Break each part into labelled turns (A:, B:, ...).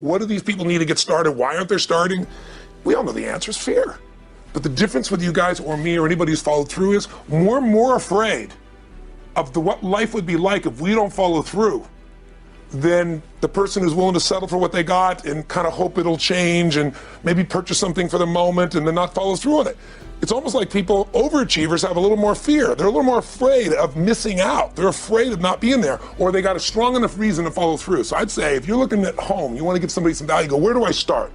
A: What do these people need to get started? Why aren't they starting? We all know the answer is fear. But the difference with you guys or me or anybody who's followed through is we're more afraid of what life would be like if we don't follow through than the person who's willing to settle for what they got and kind of hope it'll change and maybe purchase something for the moment and then not follow through on it. It's almost like people, overachievers, have a little more fear. They're a little more afraid of missing out. They're afraid of not being there, or they got a strong enough reason to follow through. So I'd say if you're looking at home, you want to give somebody some value, go, where do I start?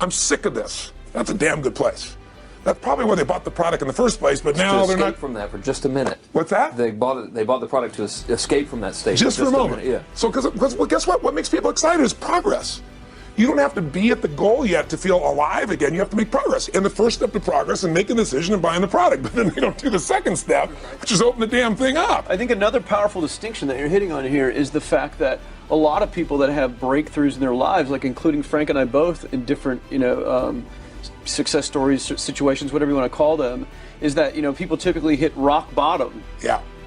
A: I'm sick of this. That's a damn good place. That's probably why they bought the product in the first place, but now they're not.
B: Escape from that for just a minute.
A: What's that?
B: They bought the product to escape from that state.
A: Just for a moment.
B: Minute, yeah.
A: So, because well, guess what? What makes people excited is progress. You don't have to be at the goal yet to feel alive again. You have to make progress. And the first step to progress is making a decision and buying the product. But then they don't do the second step, which is open the damn thing up.
C: I think another powerful distinction that you're hitting on here is the fact that a lot of people that have breakthroughs in their lives, like including Frank and I both in different, success stories, situations, whatever you want to call them, is that, people typically hit rock bottom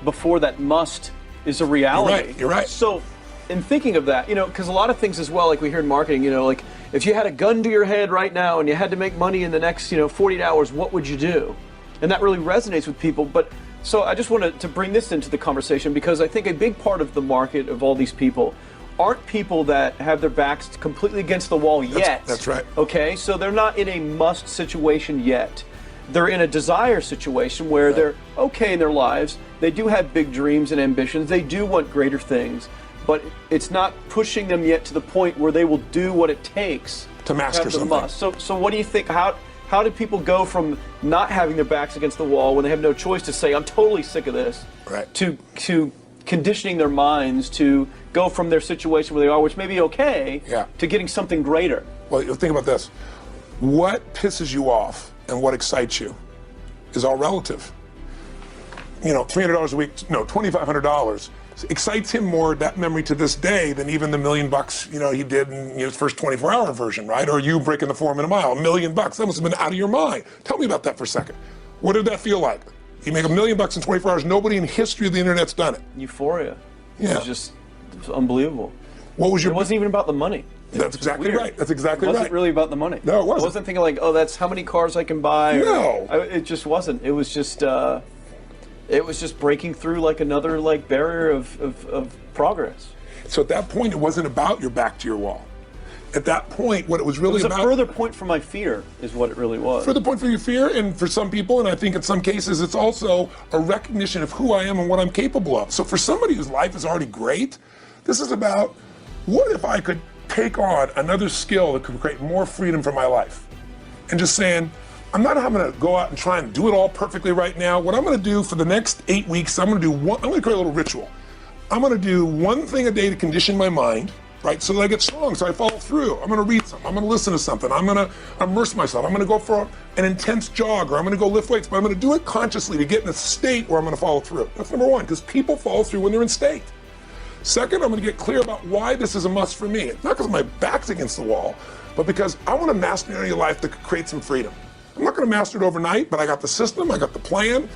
C: before that must is a reality.
A: You're right.
C: So in thinking of that, because a lot of things as well, like we hear in marketing, like if you had a gun to your head right now and you had to make money in the next, 48 hours, what would you do? And that really resonates with people. But so I just wanted to bring this into the conversation because I think a big part of the market of all these people aren't people that have their backs completely against the wall yet.
A: That's right.
C: Okay, so they're not in a must situation yet. They're in a desire situation where they're okay in their lives. They do have big dreams and ambitions. They do want greater things. But it's not pushing them yet to the point where they will do what it takes
A: to master something.
C: Must. So what do you think? How do people go from not having their backs against the wall when they have no choice to say, I'm totally sick of this, to conditioning their minds to go from their situation where they are, which may be okay, to getting something greater?
A: Well, think about this. What pisses you off and what excites you is all relative. $300 a week, $2,500 excites him more, that memory to this day, than even the $1 million he did in his first 24-hour version, right? Or you breaking the 4 minute mile, $1 million. That must have been out of your mind. Tell me about that for a second. What did that feel like? You make $1 million in 24 hours. Nobody in history of the internet's done it.
C: Euphoria.
A: Yeah.
C: It was unbelievable.
A: What was your?
C: It wasn't even about the money.
A: That's exactly right. That's exactly right.
C: It wasn't really about the money.
A: No, it wasn't.
C: I wasn't thinking like, oh, that's how many cars I can buy.
A: No.
C: It just wasn't. It was just. It was just breaking through like another barrier of progress.
A: So at that point, it wasn't about your back to your wall. At that point, what it was really about...
C: It was a further point for my fear, is what it really was.
A: Further point for your fear, and for some people, and I think in some cases, it's also a recognition of who I am and what I'm capable of. So for somebody whose life is already great, this is about, what if I could take on another skill that could create more freedom for my life? And just saying, I'm not having to go out and try and do it all perfectly right now. What I'm going to do for the next 8 weeks, I'm going to create a little ritual. I'm going to do one thing a day to condition my mind, right, so that I get strong, so I follow through. I'm going to read something. I'm going to listen to something. I'm going to immerse myself. I'm going to go for an intense jog, or I'm going to go lift weights, but I'm going to do it consciously to get in a state where I'm going to follow through. That's number one, because people follow through when they're in state. Second, I'm going to get clear about why this is a must for me. It's not because my back's against the wall, but because I want to master an area of life that could create some freedom. I'm not going to master it overnight, but I got the system, I got the plan.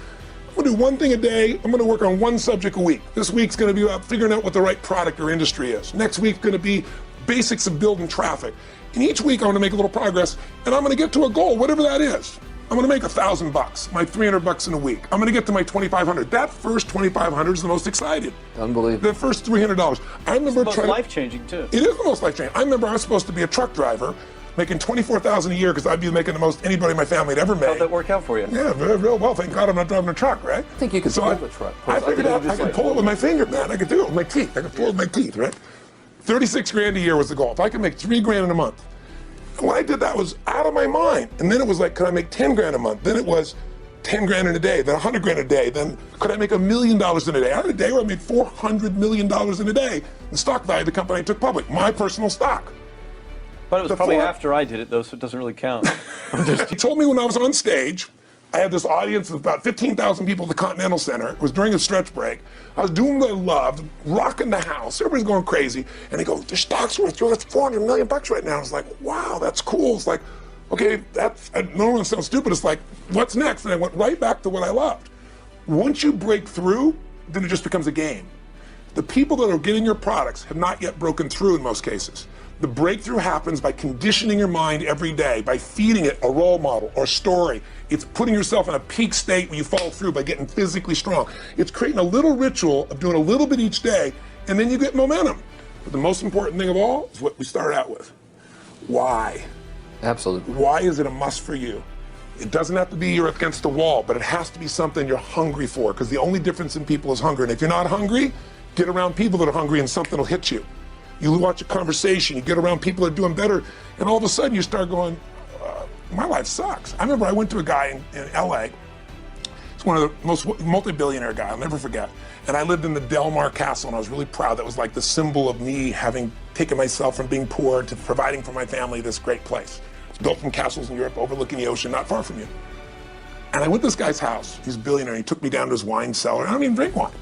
A: I'm going to do one thing a day. I'm going to work on one subject a week. This week's going to be about figuring out what the right product or industry is. Next week's going to be basics of building traffic. And each week I'm going to make a little progress, and I'm going to get to a goal, whatever that is. I'm going to make $1,000, my $300 in a week. I'm going to get to my $2,500. That first $2,500 is the most excited.
B: Unbelievable.
A: The first $300. I remember
C: it's the most life-changing too.
A: It is the most life-changing. I remember I was supposed to be a truck driver, making $24,000 a year because I'd be making the most anybody in my family had ever made.
C: How'd that work out for you?
A: Yeah, real well. Thank God I'm not driving a truck, right?
B: I think you could pull the truck.
A: I figured out I could pull it with my finger, man. I could do it with my teeth. I could pull it with my teeth, right? 36 grand a year was the goal. If I could make 3 grand in a month. And when I did that, I was out of my mind. And then it was like, could I make 10 grand a month? Then it was 10 grand in a day, then 100 grand a day. Then could I make $1 million in a day? I had a day where I made $400 million in a day. The stock value of the company I took public, my personal stock.
C: But it was probably after I did it, though, so it doesn't really count.
A: He told me when I was on stage, I had this audience of about 15,000 people at the Continental Center. It was during a stretch break. I was doing what I loved, rocking the house. Everybody's going crazy. And he goes, the stock's worth $400 million right now. I was like, wow, that's cool. It's like, okay, I don't want to sound stupid. It's like, what's next? And I went right back to what I loved. Once you break through, then it just becomes a game. The people that are getting your products have not yet broken through in most cases. The breakthrough happens by conditioning your mind every day, by feeding it a role model or story. It's putting yourself in a peak state where you follow through by getting physically strong. It's creating a little ritual of doing a little bit each day, and then you get momentum. But the most important thing of all is what we started out with. Why?
B: Absolutely.
A: Why is it a must for you? It doesn't have to be you're against the wall, but it has to be something you're hungry for, because the only difference in people is hunger. And if you're not hungry, get around people that are hungry and something will hit you. You watch a conversation, you get around people that are doing better, and all of a sudden you start going, my life sucks. I remember I went to a guy in LA. He's one of the most multi-billionaire guys, I'll never forget. And I lived in the Del Mar Castle, and I was really proud. That was like the symbol of me having taken myself from being poor to providing for my family this great place. It's built from castles in Europe overlooking the ocean, not far from you. And I went to this guy's house. He's a billionaire. He took me down to his wine cellar. I don't even drink wine.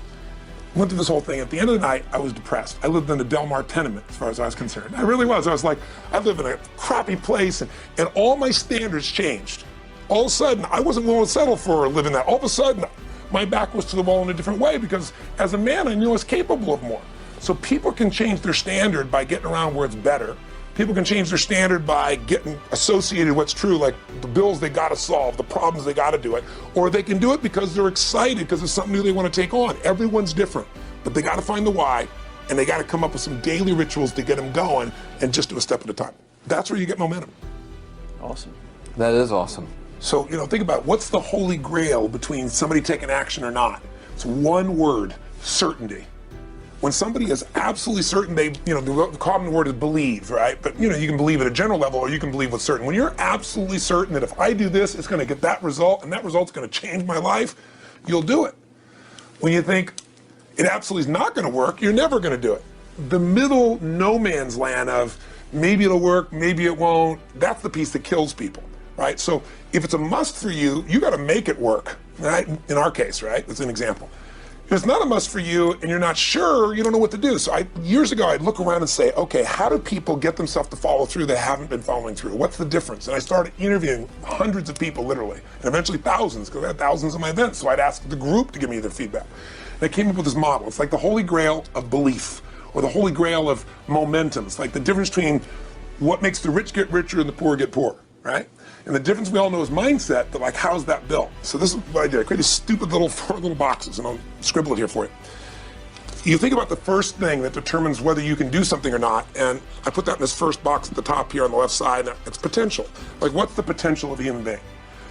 A: Went through this whole thing. At the end of the night, I was depressed. I lived in the Del Mar tenement, as far as I was concerned. I really was. I was like, I live in a crappy place, and all my standards changed. All of a sudden, I wasn't willing to settle for living that. All of a sudden, my back was to the wall in a different way, because as a man, I knew I was capable of more. So people can change their standard by getting around where it's better. People can change their standard by getting associated with what's true, like the bills they gotta solve, the problems they gotta do it, or they can do it because they're excited because it's something new they wanna take on. Everyone's different, but they gotta find the why, and they gotta come up with some daily rituals to get them going, and just do a step at a time. That's where you get momentum.
C: Awesome.
B: That is awesome.
A: So, think about what's the holy grail between somebody taking action or not. It's one word: certainty. When somebody is absolutely certain, the common word is believe, right? But you can believe at a general level, or you can believe with certain. When you're absolutely certain that if I do this, it's going to get that result, and that result's going to change my life, you'll do it. When you think it absolutely is not going to work, you're never going to do it. The middle no man's land of maybe it'll work, maybe it won't, that's the piece that kills people, right? So if it's a must for you, you got to make it work, right? In our case, right? That's an example. If it's not a must for you and you're not sure, you don't know what to do. So years ago, I'd look around and say, okay, how do people get themselves to follow through that haven't been following through? What's the difference? And I started interviewing hundreds of people, literally, and eventually thousands, because I had thousands of my events. So I'd ask the group to give me their feedback. And I came up with this model. It's like the holy grail of belief, or the holy grail of momentum. It's like the difference between what makes the rich get richer and the poor get poorer, right? And the difference we all know is mindset, but like, how's that built? So this is what I did. I created stupid four little boxes, and I'll scribble it here for you. You think about the first thing that determines whether you can do something or not, and I put that in this first box at the top here on the left side. It's potential. Like, what's the potential of a human being?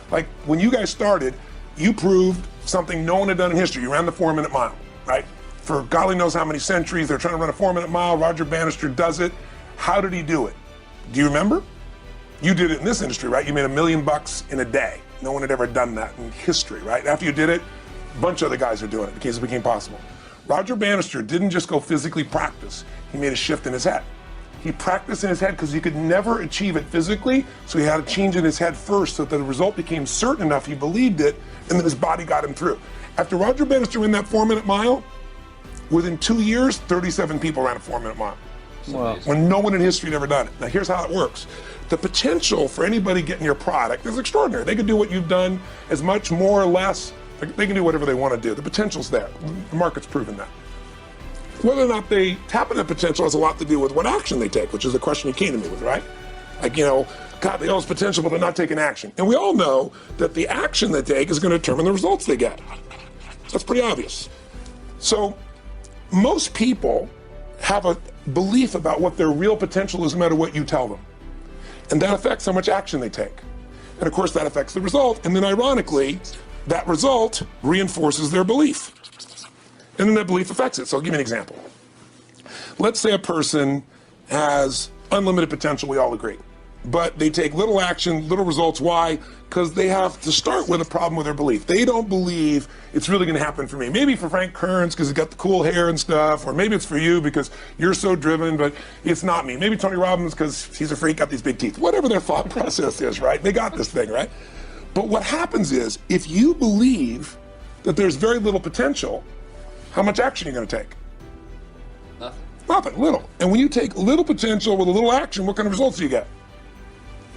A: Like, when you guys started, you proved something no one had done in history. You ran the 4-minute mile, right? For golly knows how many centuries, they're trying to run a 4-minute mile. Roger Bannister does it. How did he do it? Do you remember? You did it in this industry, right? You made $1 million in a day. No one had ever done that in history, right? After you did it, a bunch of other guys are doing it because it became possible. Roger Bannister didn't just go physically practice. He made a shift in his head. He practiced in his head because he could never achieve it physically, so he had to change in his head first so that the result became certain enough he believed it, and then his body got him through. After Roger Bannister ran that 4-minute mile, within 2 years, 37 people ran a 4-minute mile.
C: Wow.
A: When no one in history had ever done it. Now here's how it works. The potential for anybody getting your product is extraordinary. They can do what you've done as much, more or less. They can do whatever they want to do. The potential's there. The market's proven that. Whether or not they tap into potential has a lot to do with what action they take, which is the question you came to me with, right? Like, God, they all have potential, but they're not taking action. And we all know that the action they take is going to determine the results they get. That's pretty obvious. So most people have a belief about what their real potential is no matter what you tell them. And that affects how much action they take. And of course that affects the result. And then ironically, that result reinforces their belief. And then that belief affects it. So I'll give you an example. Let's say a person has unlimited potential, we all agree. But they take little action, little results. Why? Because they have to start with a problem with their belief. They don't believe it's really going to happen for me. Maybe for Frank Kearns because he's got the cool hair and stuff, or maybe it's for you because you're so driven, but it's not me. Maybe Tony Robbins because he's a freak, got these big teeth. Whatever their thought process is, right? They got this thing, right? But what happens is, if you believe that there's very little potential, how much action are you going to take? Nothing, little. And when you take little potential with a little action, what kind of results do you get?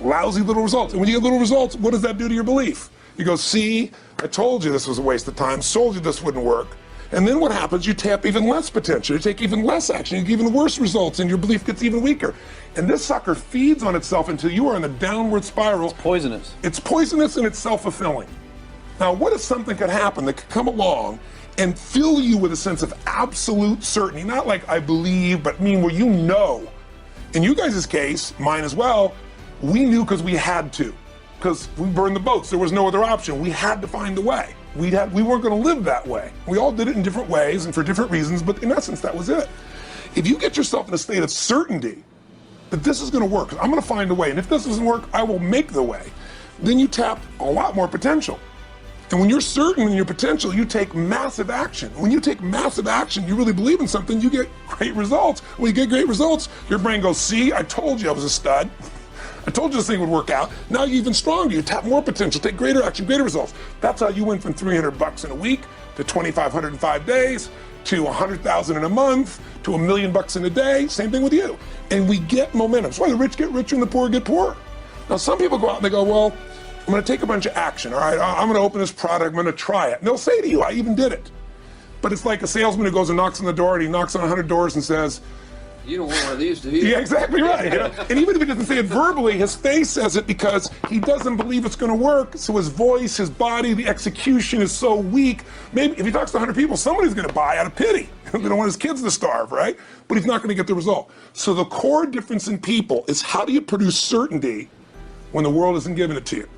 A: Lousy little results. And when you get little results, what does that do to your belief? You go, see, I told you this was a waste of time, told you this wouldn't work. And then what happens? You tap even less potential. You take even less action. You get even worse results, and your belief gets even weaker. And this sucker feeds on itself until you are in the downward spiral.
C: It's poisonous.
A: It's poisonous and it's self-fulfilling. Now, what if something could happen that could come along and fill you with a sense of absolute certainty? Not like I believe, but mean where you know. In you guys' case, mine as well, we knew because we had to. Because we burned the boats. There was no other option. We had to find a way. We weren't going to live that way. We all did it in different ways and for different reasons, but in essence, that was it. If you get yourself in a state of certainty that this is going to work, I'm going to find a way, and if this doesn't work, I will make the way, then you tap a lot more potential. And when you're certain in your potential, you take massive action. When you take massive action, you really believe in something, you get great results. When you get great results, your brain goes, see, I told you I was a stud. I told you this thing would work out. Now you're even stronger. You tap more potential, take greater action, greater results. That's how you went from $300 in a week to $2,500 in 5 days to $100,000 in a month to $1 million in a day. Same thing with you. And we get momentum. That's why the rich get richer and the poor get poorer. Now some people go out and they go, well, I'm going to take a bunch of action. All right, I'm going to open this product. I'm going to try it. And they'll say to you, I even did it. But it's like a salesman who goes and knocks on the door, and he knocks on 100 doors and says,
B: you don't want one of these, do you?
A: yeah, exactly right. You know? And even if he doesn't say it verbally, his face says it because he doesn't believe it's going to work. So his voice, his body, the execution is so weak. Maybe if he talks to 100 people, somebody's going to buy out of pity. They don't want his kids to starve, right? But he's not going to get the result. So the core difference in people is how do you produce certainty when the world isn't giving it to you?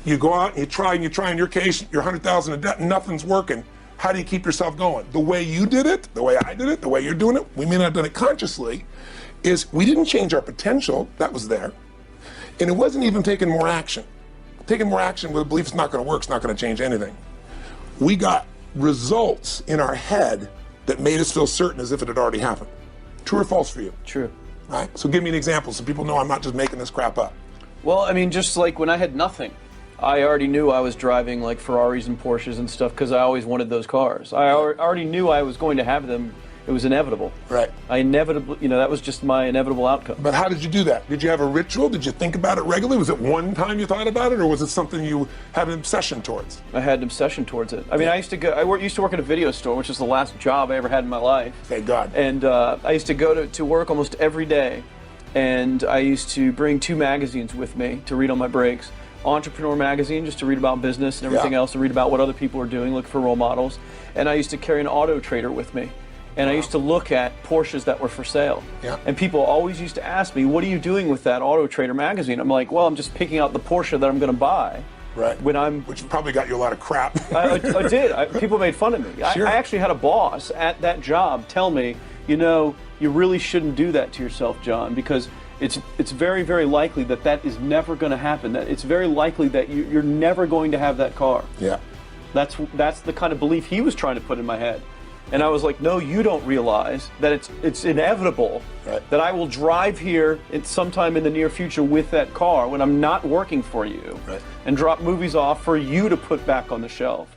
A: You go out and you try. In your case, you're 100,000 in debt and nothing's working. How do you keep yourself going? The way you did it, the way I did it, the way you're doing it, we may not have done it consciously, is we didn't change our potential, that was there. And it wasn't even taking more action. Taking more action with a belief it's not going to work, it's not going to change anything. We got results in our head that made us feel certain as if it had already happened. True or false for you?
C: True.
A: Right? So give me an example so people know I'm not just making this crap up.
C: Well, I mean, just like when I had nothing, I already knew I was driving like Ferraris and Porsches and stuff because I always wanted those cars. I already knew I was going to have them. It was inevitable.
A: Right.
C: I inevitably, that was just my inevitable outcome.
A: But how did you do that? Did you have a ritual? Did you think about it regularly? Was it one time you thought about it, or was it something you had an obsession towards?
C: I had an obsession towards it. I mean, I used to work at a video store, which is the last job I ever had in my life.
A: Thank God.
C: And I used to go to work almost every day, and I used to bring 2 magazines with me to read on my breaks. Entrepreneur magazine, just to read about business and everything else, to read about what other people are doing, look for role models. And I used to carry an auto trader with me. And I used to look at Porsches that were for sale.
A: Yeah.
C: And people always used to ask me, what are you doing with that Auto Trader magazine? I'm like, well, I'm just picking out the Porsche that I'm going to buy.
A: Right. Which probably got you a lot of crap.
C: I did. People made fun of me.
A: Sure.
C: I actually had a boss at that job tell me, you really shouldn't do that to yourself, John, because it's very, very likely that is never going to happen. That it's very likely that you're never going to have that car.
A: Yeah.
C: That's the kind of belief he was trying to put in my head. And I was like, no, you don't realize that it's inevitable that I will drive here sometime in the near future with that car when I'm not working for you and drop movies off for you to put back on the shelf.